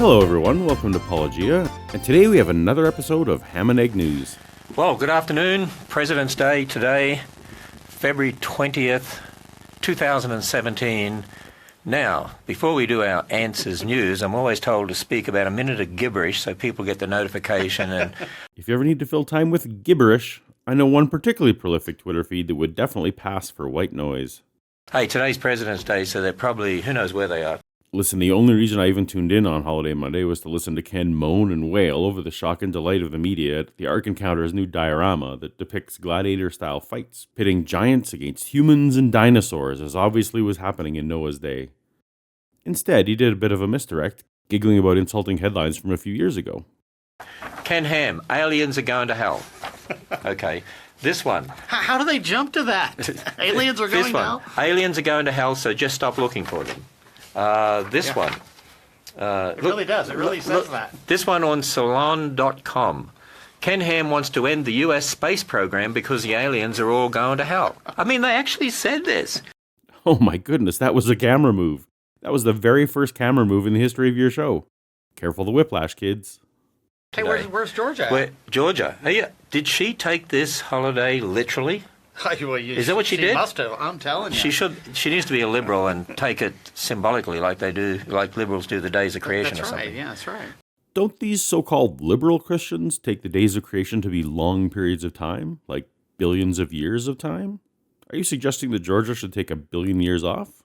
Hello everyone, welcome to Paulogia, and today we have another episode of Ham and Egg News. Well, good afternoon. President's Day today, February 20th, 2017. Now, before we do our Answers News, I'm always told to speak about a minute of gibberish so people get the notification. And If you ever need to fill time with gibberish, I know one particularly prolific Twitter feed that would definitely pass for white noise. Hey, today's President's Day, so they're probably, who knows where they are. Listen, the only reason I even tuned in on Holiday Monday was to listen to Ken moan and wail over the shock and delight of the media at the Ark Encounter's new diorama that depicts gladiator-style fights, pitting giants against humans and dinosaurs, as obviously was happening in Noah's day. Instead, he did a bit of a misdirect, giggling about insulting headlines from a few years ago. Ken Ham, aliens are going to hell. Okay, this one. How do they jump to that? Aliens are going to hell? Aliens are going to hell, so just stop looking for them. This one. It really does. It really says that. This one on Salon.com. Ken Ham wants to end the US space program because the aliens are all going to hell. I mean, they actually said this. Oh my goodness, that was a camera move. That was the very first camera move in the history of your show. Careful the whiplash, kids. Hey, where's Georgia at? Georgia. Hey, did she take this holiday literally? Is that what she did? She must have. I'm telling you. She should. She needs to be a liberal and take it symbolically, like they do, like liberals do the days of creation or something. Yeah, that's right. Don't these so-called liberal Christians take the days of creation to be long periods of time, like billions of years of time? Are you suggesting that Georgia should take 1 billion years off?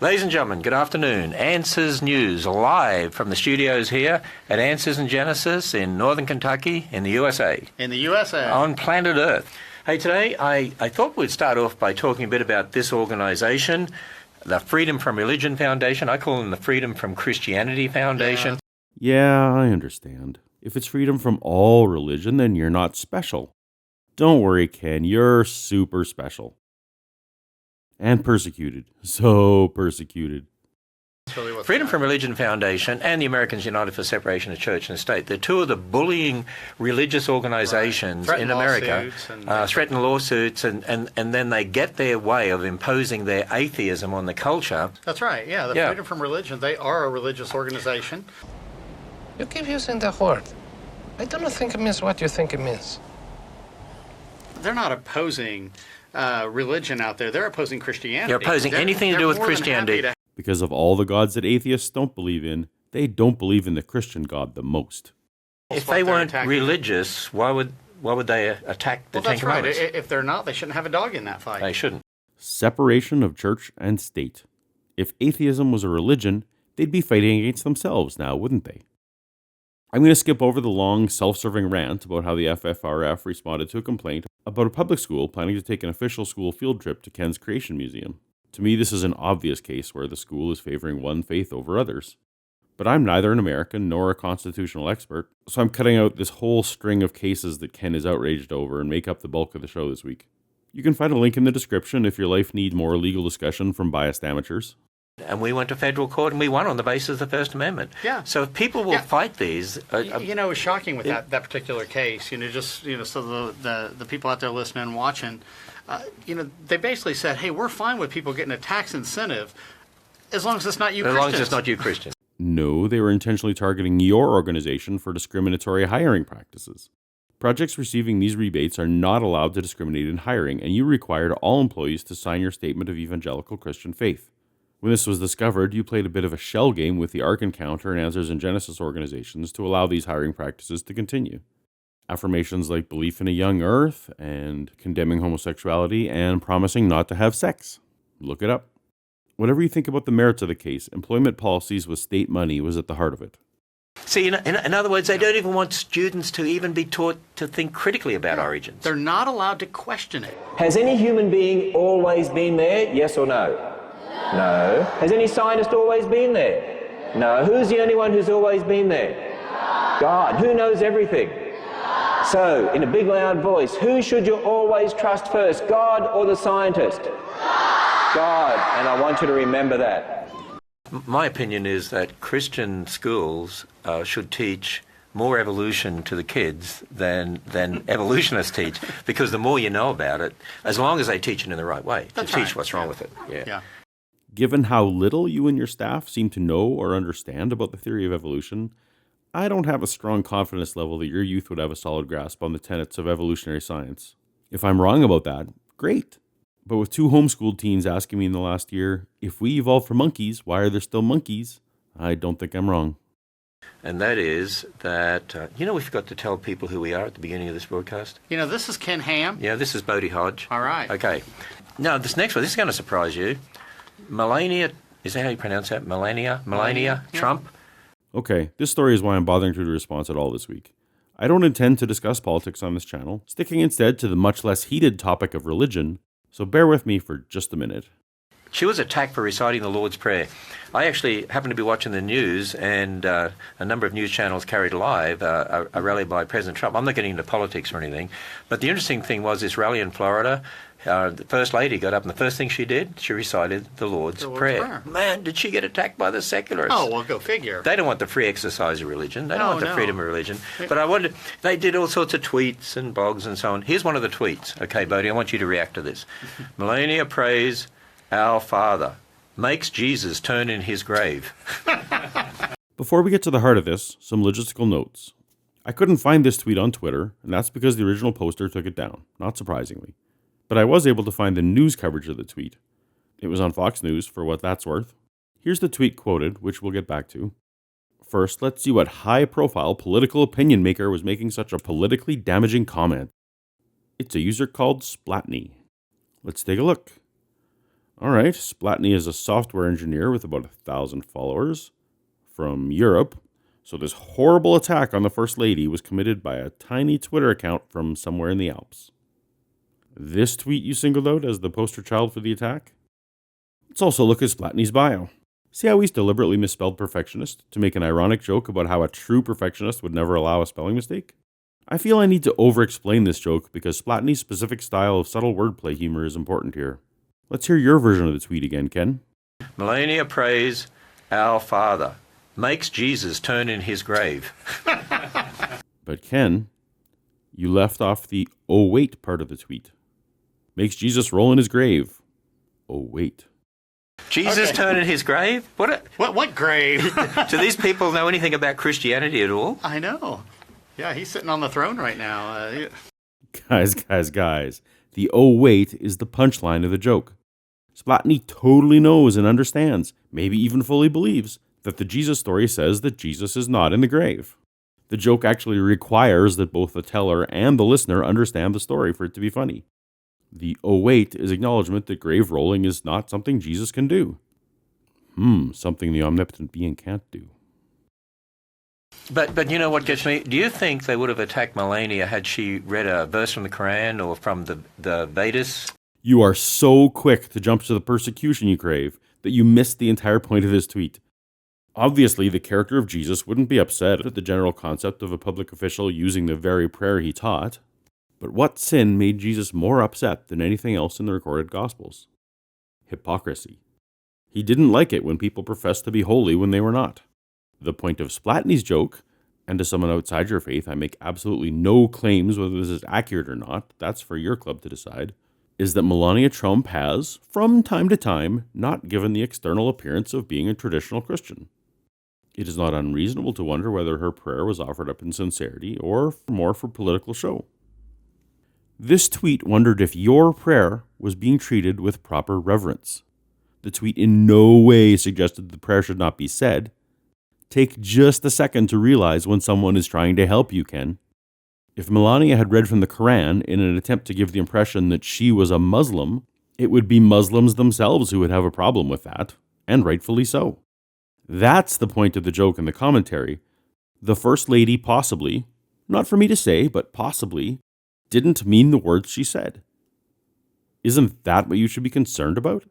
Ladies and gentlemen, good afternoon. Answers News, live from the studios here at Answers in Genesis in Northern Kentucky in the USA. In the USA. On planet Earth. Hey, today I thought we'd start off by talking a bit about this organization, the Freedom from Religion Foundation. I call them the Freedom from Christianity Foundation. Yeah, I understand. If it's freedom from all religion, then you're not special. Don't worry, Ken, you're super special. And persecuted. So persecuted. Freedom from Religion Foundation and the Americans United for Separation of Church and State, they're two of the bullying religious organizations in America, threaten lawsuits, and then they get their way of imposing their atheism on the culture. That's right, yeah. The Freedom from Religion, they are a religious organization. You keep using that word. I don't think it means what you think it means. They're not opposing religion out there. They're opposing Christianity. They're opposing anything to do with Christianity. Because of all the gods that atheists don't believe in, they don't believe in the Christian God the most. If they weren't religious, why would they attack the Ten Commandments? Right. If they're not, they shouldn't have a dog in that fight. They shouldn't. Separation of church and state. If atheism was a religion, they'd be fighting against themselves now, wouldn't they? I'm going to skip over the long, self-serving rant about how the FFRF responded to a complaint about a public school planning to take an official school field trip to Ken's Creation Museum. To me, this is an obvious case where the school is favoring one faith over others. But I'm neither an American nor a constitutional expert, so I'm cutting out this whole string of cases that Ken is outraged over and make up the bulk of the show this week. You can find a link in the description if your life needs more legal discussion from biased amateurs. And we went to federal court and we won on the basis of the First Amendment. Yeah. So if people will fight these... it was shocking with that particular case, so the people out there listening and watching, they basically said, hey, we're fine with people getting a tax incentive as long as it's not you Christians. As long as it's not you Christians. No, they were intentionally targeting your organization for discriminatory hiring practices. Projects receiving these rebates are not allowed to discriminate in hiring, and you required all employees to sign your statement of evangelical Christian faith. When this was discovered, you played a bit of a shell game with the Ark Encounter and Answers in Genesis organizations to allow these hiring practices to continue. Affirmations like belief in a young earth and condemning homosexuality and promising not to have sex. Look it up. Whatever you think about the merits of the case, employment policies with state money was at the heart of it. See, in other words, they don't even want students to even be taught to think critically about origins. They're not allowed to question it. Has any human being always been there, yes or no? No. Has any scientist always been there? No. Who's the only one who's always been there? God. Who knows everything? So, in a big loud voice, who should you always trust first, God or the scientist? God. And I want you to remember that. My opinion is that Christian schools should teach more evolution to the kids than evolutionists teach, because the more you know about it, as long as they teach it in the right way, teach what's wrong with it. Yeah. Given how little you and your staff seem to know or understand about the theory of evolution, I don't have a strong confidence level that your youth would have a solid grasp on the tenets of evolutionary science. If I'm wrong about that, great. But with 2 homeschooled teens asking me in the last year, if we evolved from monkeys, why are there still monkeys? I don't think I'm wrong. And that is that, we forgot to tell people who we are at the beginning of this broadcast. This is Ken Ham. Yeah, this is Bodie Hodge. All right. Okay. Now, this next one, this is going to surprise you. Melania, is that how you pronounce that? Melania Trump? Okay, this story is why I'm bothering to respond at all this week. I don't intend to discuss politics on this channel, sticking instead to the much less heated topic of religion, so bear with me for just a minute. She was attacked for reciting the Lord's Prayer. I actually happened to be watching the news, and a number of news channels carried live a rally by President Trump. I'm not getting into politics or anything, but the interesting thing was this rally in Florida. The First Lady got up, and the first thing she did, she recited the Lord's Prayer. Man, did she get attacked by the secularists? Oh, well, go figure. They don't want the free exercise of religion. They don't want the freedom of religion. But I wondered, they did all sorts of tweets and blogs and so on. Here's one of the tweets. Okay, Bodie, I want you to react to this. Melania prays, "Our Father," makes Jesus turn in his grave. Before we get to the heart of this, some logistical notes. I couldn't find this tweet on Twitter, and that's because the original poster took it down, not surprisingly. But I was able to find the news coverage of the tweet. It was on Fox News, for what that's worth. Here's the tweet quoted, which we'll get back to. First, let's see what high-profile political opinion maker was making such a politically damaging comment. It's a user called Splatney. Let's take a look. Alright, Splatney is a software engineer with about 1,000 followers from Europe. So this horrible attack on the First Lady was committed by a tiny Twitter account from somewhere in the Alps. This tweet you singled out as the poster child for the attack? Let's also look at Splatney's bio. See how he's deliberately misspelled perfectionist to make an ironic joke about how a true perfectionist would never allow a spelling mistake? I feel I need to over-explain this joke because Splatney's specific style of subtle wordplay humor is important here. Let's hear your version of the tweet again, Ken. Melania prays, "Our Father," makes Jesus turn in his grave. But Ken, you left off the "oh wait" part of the tweet. Makes Jesus roll in his grave. Oh wait. Jesus turn in his grave? What grave? Do these people know anything about Christianity at all? I know. Yeah, he's sitting on the throne right now. Guys. The "oh wait" is the punchline of the joke. Splatney totally knows and understands, maybe even fully believes, that the Jesus story says that Jesus is not in the grave. The joke actually requires that both the teller and the listener understand the story for it to be funny. The "oh wait" is acknowledgement that grave rolling is not something Jesus can do. Something the omnipotent being can't do. But you know what gets me? Do you think they would have attacked Melania had she read a verse from the Quran or from the Vedas? You are so quick to jump to the persecution you crave that you missed the entire point of this tweet. Obviously, the character of Jesus wouldn't be upset at the general concept of a public official using the very prayer he taught. But what sin made Jesus more upset than anything else in the recorded Gospels? Hypocrisy. He didn't like it when people professed to be holy when they were not. The point of Splatney's joke, and to someone outside your faith, I make absolutely no claims whether this is accurate or not, that's for your club to decide, is that Melania Trump has, from time to time, not given the external appearance of being a traditional Christian. It is not unreasonable to wonder whether her prayer was offered up in sincerity or more for political show. This tweet wondered if your prayer was being treated with proper reverence. The tweet in no way suggested the prayer should not be said. Take just a second to realize when someone is trying to help you, Ken. If Melania had read from the Quran in an attempt to give the impression that she was a Muslim, it would be Muslims themselves who would have a problem with that, and rightfully so. That's the point of the joke in the commentary. The First Lady possibly, not for me to say, but possibly, didn't mean the words she said. Isn't that what you should be concerned about?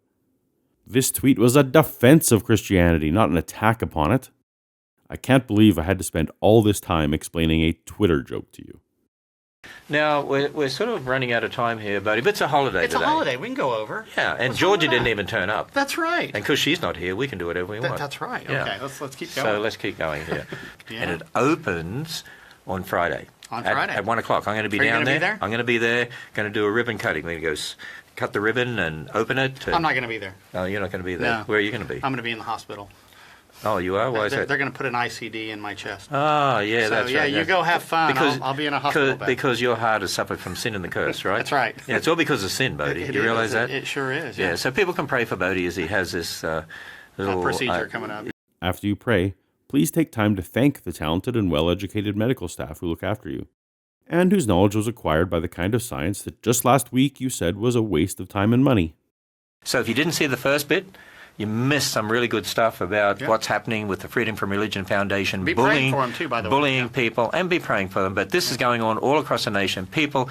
This tweet was a defense of Christianity, not an attack upon it. I can't believe I had to spend all this time explaining a Twitter joke to you. Now, we're sort of running out of time here, Bodie, but it's a holiday It's today. a holiday. We can go over. Yeah, and What's Georgia wrong with didn't that? even turn up. That's right. And because she's not here, we can do whatever we want. That's right. Yeah. Okay, let's keep going. So let's keep going here. Yeah. And it opens on Friday. On Friday. At 1 o'clock. I'm going to be Are you down gonna be there. there? I'm going to be there. Going to do a ribbon cutting. We're going to go cut the ribbon and open it? I'm not going to be there. Oh, you're not going to be there. No. Where are you going to be? I'm going to be in the hospital. Oh, you are? Why is that? They're going to put an ICD in my chest. Oh, yeah, that's right. Yeah, you go have fun. I'll be in a hospital bed. Because your heart has suffered from sin and the curse, right? That's right. Yeah, it's all because of sin, Bodie. You realise that? It sure is. Yeah, so people can pray for Bodie as he has this little procedure coming up. After you pray, please take time to thank the talented and well-educated medical staff who look after you, and whose knowledge was acquired by the kind of science that just last week you said was a waste of time and money. So if you didn't see the first bit, you missed some really good stuff about what's happening with the Freedom from Religion Foundation. Be praying for them too, by the way. Bullying people, and be praying for them. But this is going on all across the nation. People,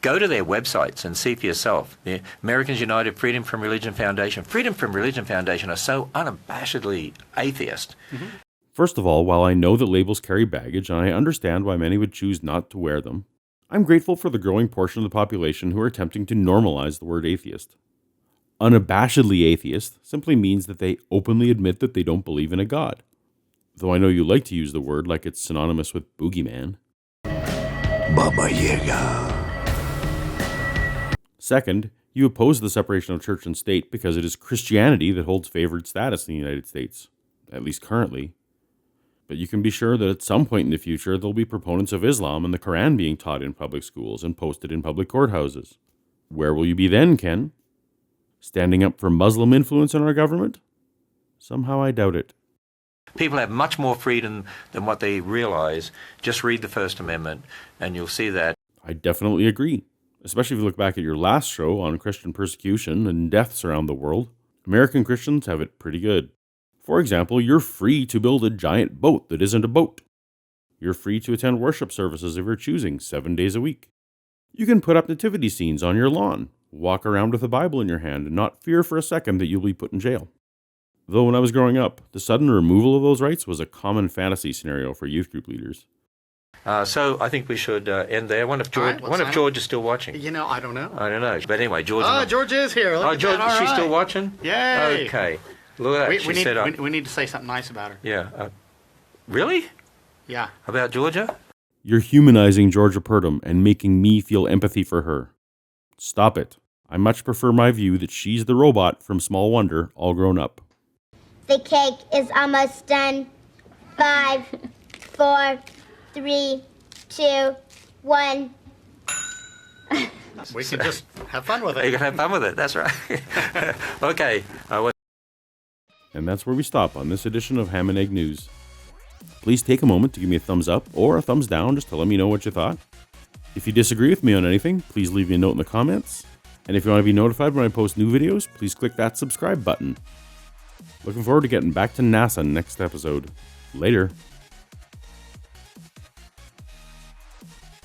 go to their websites and see for yourself. The Americans United Freedom from Religion Foundation. Freedom from Religion Foundation are so unabashedly atheist. Mm-hmm. First of all, while I know that labels carry baggage and I understand why many would choose not to wear them, I'm grateful for the growing portion of the population who are attempting to normalize the word atheist. Unabashedly atheist simply means that they openly admit that they don't believe in a god. Though I know you like to use the word like it's synonymous with boogeyman. Baba Yaga. Second, you oppose the separation of church and state because it is Christianity that holds favored status in the United States, at least currently. But you can be sure that at some point in the future there'll be proponents of Islam and the Quran being taught in public schools and posted in public courthouses. Where will you be then, Ken? Standing up for Muslim influence in our government? Somehow I doubt it. People have much more freedom than what they realize. Just read the First Amendment and you'll see that. I definitely agree, especially if you look back at your last show on Christian persecution and deaths around the world. American Christians have it pretty good. For example, you're free to build a giant boat that isn't a boat. You're free to attend worship services of your choosing 7 days a week. You can put up nativity scenes on your lawn, walk around with a Bible in your hand, and not fear for a second that you'll be put in jail. Though when I was growing up, the sudden removal of those rights was a common fantasy scenario for youth group leaders. So I think we should end there. Wonder if George is still watching. You know, I don't know. I don't know. But anyway, George. George is here. Look at George, that. is she All still right. watching? Yay. Okay. Look at that. We need to say something nice about her. Yeah. Really? Yeah. About Georgia? You're humanizing Georgia Purdom and making me feel empathy for her. Stop it. I much prefer my view that she's the robot from Small Wonder, all grown up. The cake is almost done. 5, 4, 3, 2, 1. We can just have fun with it. You can have fun with it. That's right. Okay. And that's where we stop on this edition of Ham and Egg News. Please take a moment to give me a thumbs up or a thumbs down just to let me know what you thought. If you disagree with me on anything, please leave me a note in the comments. And if you want to be notified when I post new videos, please click that subscribe button. Looking forward to getting back to NASA next episode. Later.